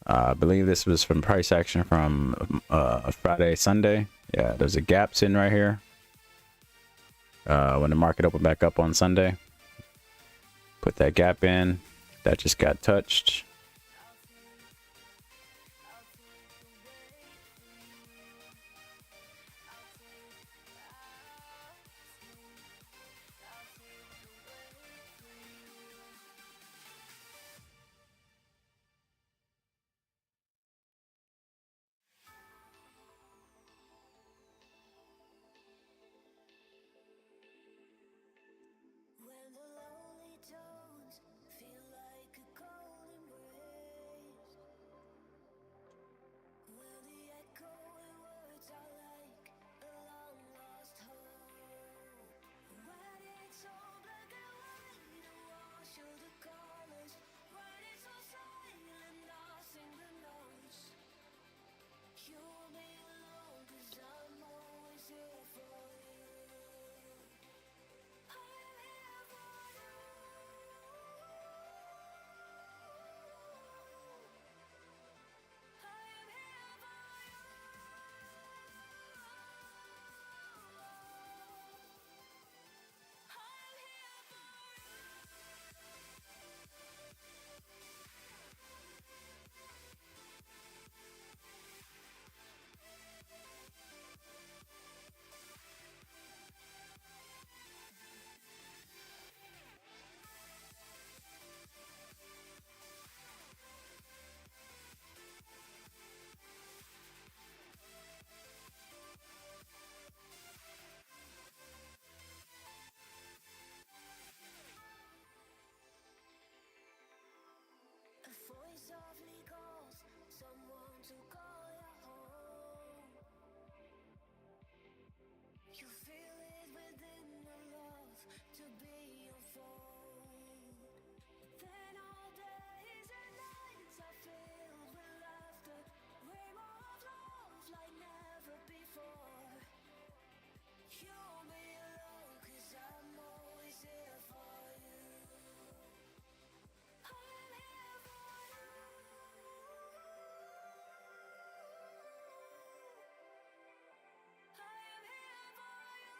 I believe this was from price action from Friday, Sunday. Yeah, there's a gap sitting right here. When the market opened back up on Sunday, put that gap in. That just got touched. When the lonely tones feel like a cold embrace, when the echoing words are like a long lost hope, when it's all black and white and wash all the colors, when it's all silent, nothing but notes. You won't be alone 'cause I'm always here for you. A voice softly calls someone to call you home. You feel it within the love to be unfold. Then all days and nights are filled with laughter, rainbow of love like never before. You won't be alone 'cause I'm always here for you. I'm here for you. I am here for you.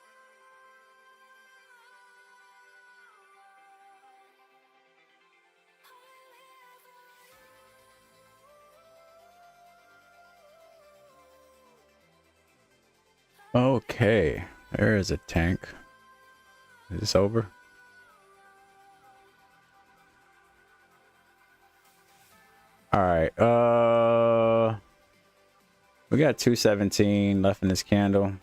Okay, there is a tank. Is this over? All right. We got 217 left in this candle.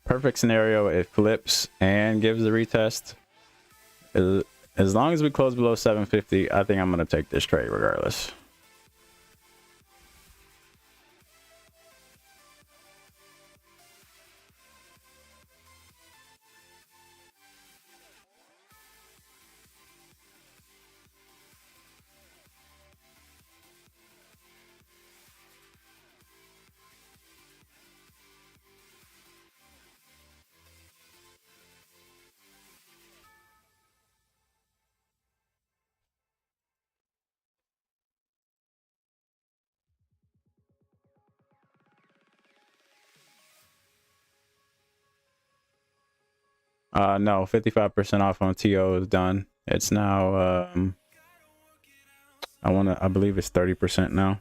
Perfect scenario, it flips and gives the retest. As long as we close below 750, I think I'm going to take this trade regardless. No, 55% off on TO is done. It's now, I believe it's 30% now.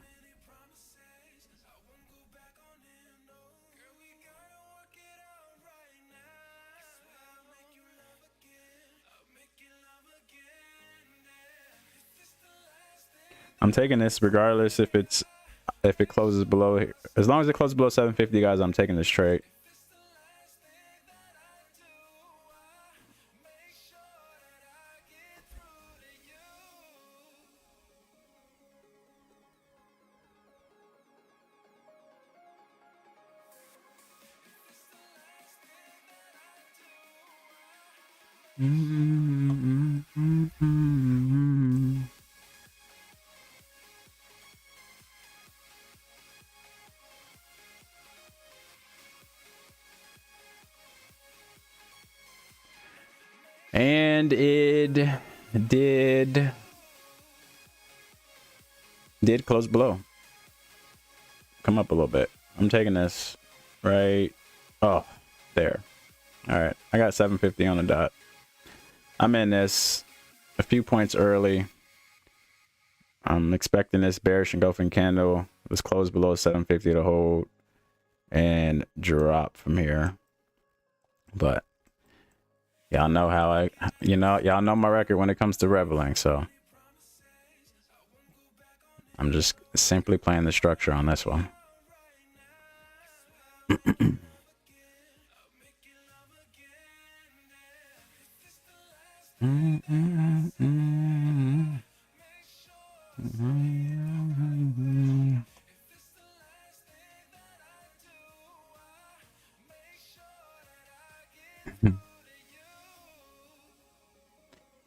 I'm taking this regardless if it closes below here. As long as it closes below 750, guys, I'm taking this trade. And it did close below. Come up a little bit. I'm taking this right. Oh, there. All right. I got 750 on the dot. I'm in this a few points early. I'm expecting this bearish engulfing candle. Let's close below 750 to hold and drop from here. But y'all know how y'all know my record when it comes to reveling, so I'm just simply playing the structure on this one.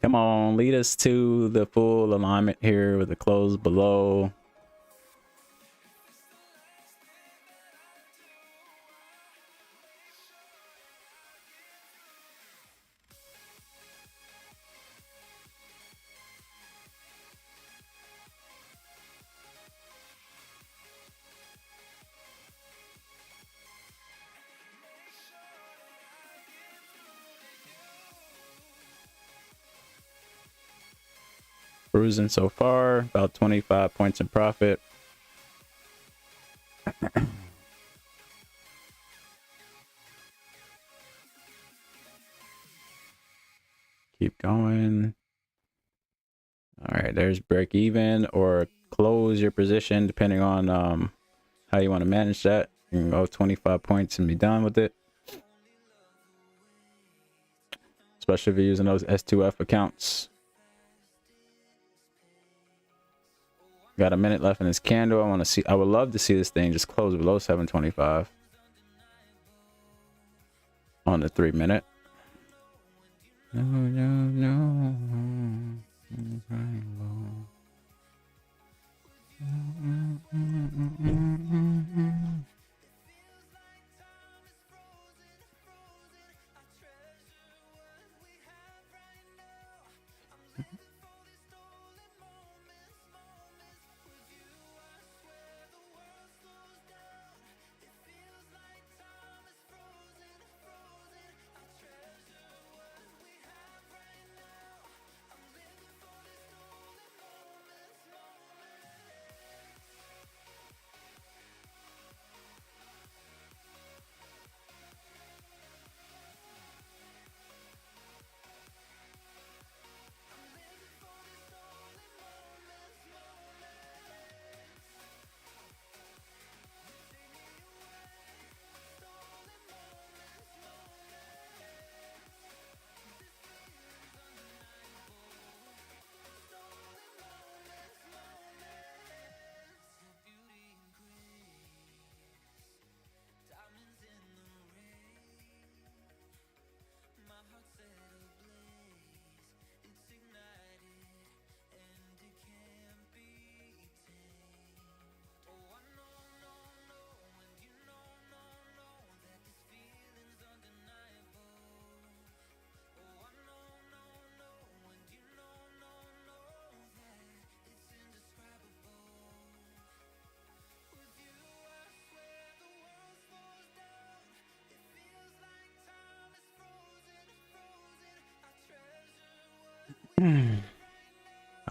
Come on, lead us to the full alignment here with the close below. Cruising so far, about 25 points in profit. Keep going. All right, there's break even or close your position depending on how you want to manage that. You can go 25 points and be done with it. Especially if you're using those S2F accounts. Got a minute left in this candle. I would love to see this thing just close below 725 on the 3 minute. No.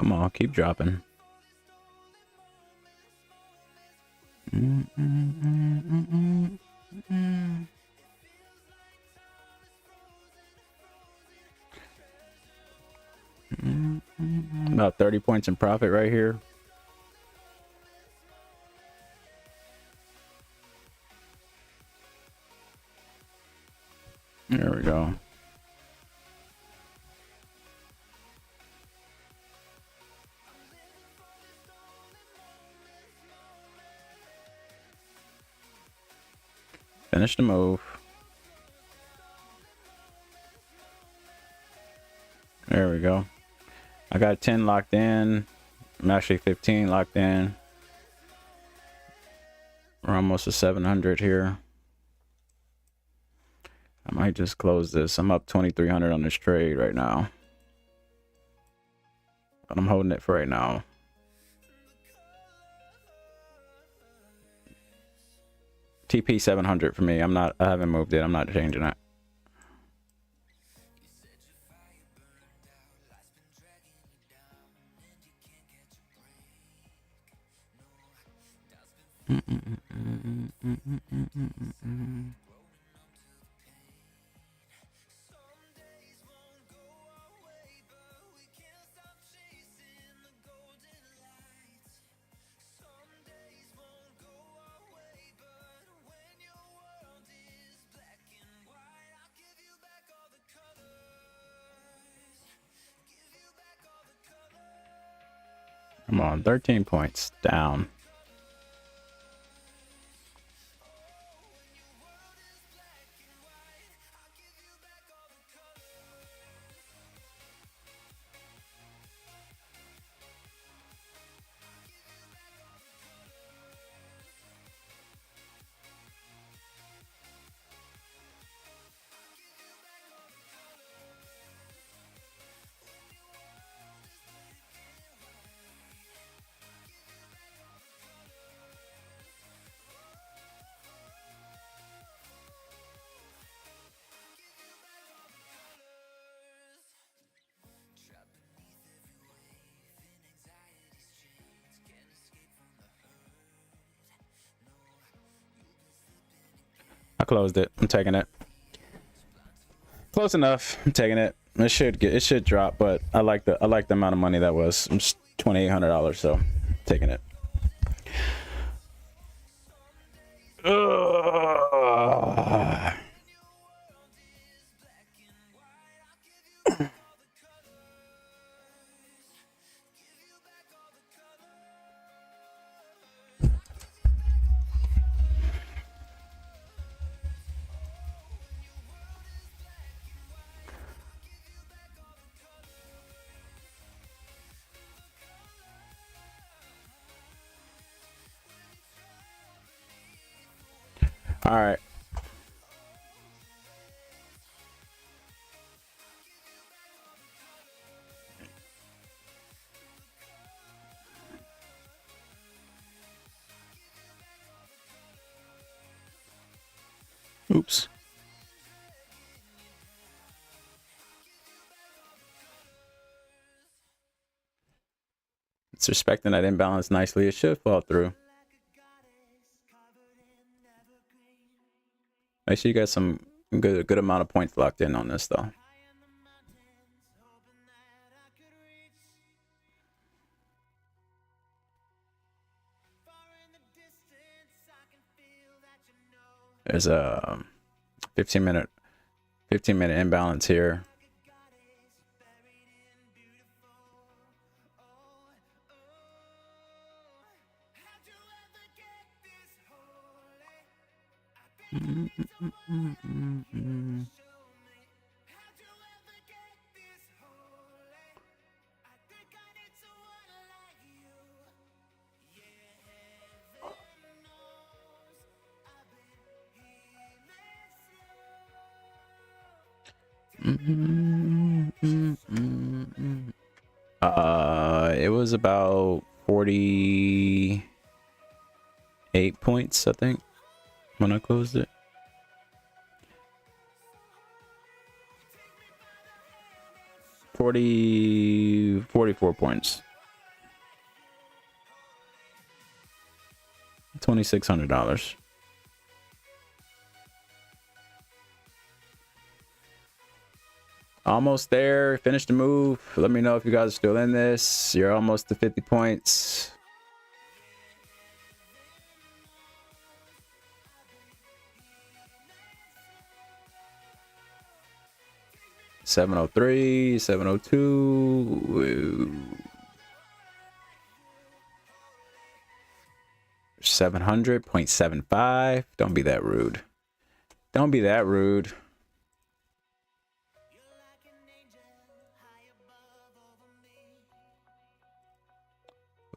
Come on, keep dropping. About 30 points in profit right here. There we go. Finish the move. There we go. I got 10 locked in. I'm actually 15 locked in. We're almost to 700 here. I might just close this. I'm up 2,300 on this trade right now. But I'm holding it for right now. TP 700 for me. I haven't moved it. I'm not changing it. Come on, 13 points down. I closed it. I'm taking it. Close enough. I'm taking it. It should drop, but I like the amount of money that was. I'm just $2,800, so I'm taking it. Ugh. All right. Oops. It's respecting that imbalance nicely. It should fall through. Make sure you got some good amount of points locked in on this though. There's a 15-minute imbalance here. It was about 48 points, I think, when I closed it. 44 points. $2,600. Almost there. Finish the move. Let me know if you guys are still in this. You're almost to 50 points. $703, $702. 700.75. Don't be that rude. Don't be that rude.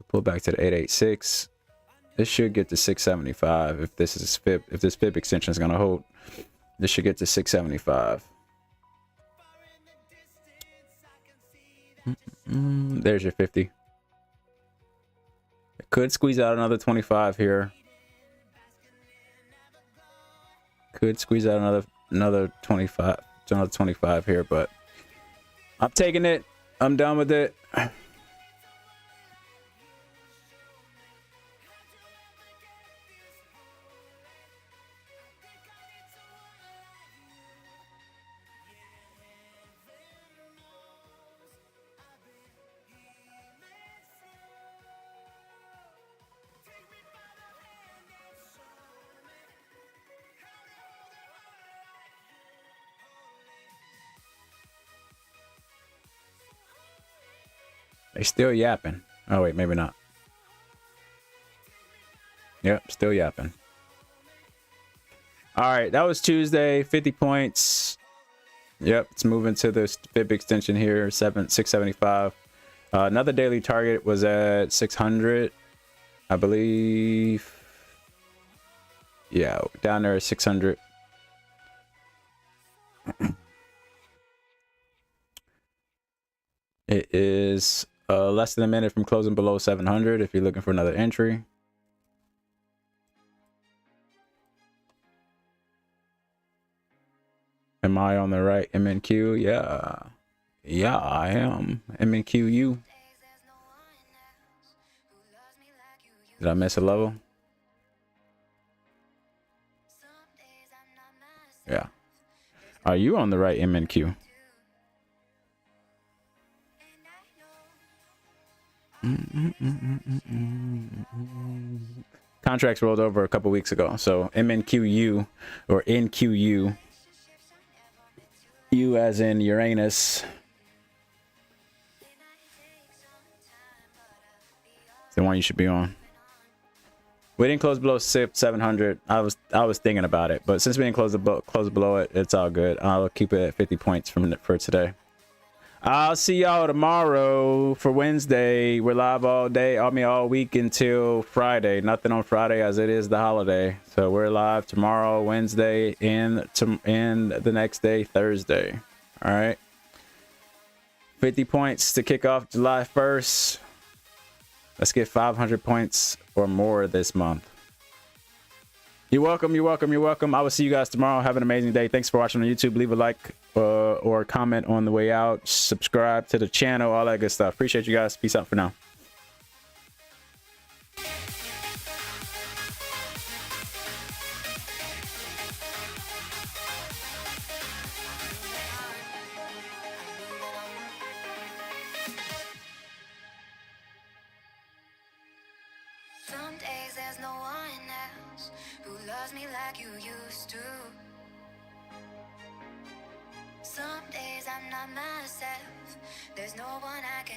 Pull back to the 886. This should get to 675 if this is fib. If this fib extension is gonna hold, this should get to 675. There's your 50. It could squeeze out another 25 here. Could squeeze out another 25, another 25 here, but I'm taking it. I'm done with it. They still yapping. Oh wait, maybe not. Yep, still yapping. All right, that was Tuesday. 50 points. Yep, it's moving to this fib extension here. 675. Another daily target was at 600, I believe. Yeah, down there at 600. It is less than a minute from closing below 700 if you're looking for another entry. Am I on the right MNQ? Yeah. Yeah, I am. MNQU. Did I miss a level? Yeah. Are you on the right MNQ? Contracts rolled over a couple weeks ago, so MNQU or NQU, U as in Uranus, the one you should be on. We didn't close below 700. I was thinking about it, but since we didn't close below it, it's all good. I'll keep it at 50 points for today. I'll see y'all tomorrow for Wednesday. We're live all day. I mean, all week until Friday. Nothing on Friday as it is the holiday. So we're live tomorrow, Wednesday, and the next day, Thursday. All right. 50 points to kick off July 1st. Let's get 500 points or more this month. You're welcome. You're welcome. You're welcome. I will see you guys tomorrow. Have an amazing day. Thanks for watching on YouTube. Leave a like or comment on the way out. Subscribe to the channel. All that good stuff. Appreciate you guys. Peace out for now. Some days there's no one else who loves me like you used to. Some days I'm not myself. There's no one I can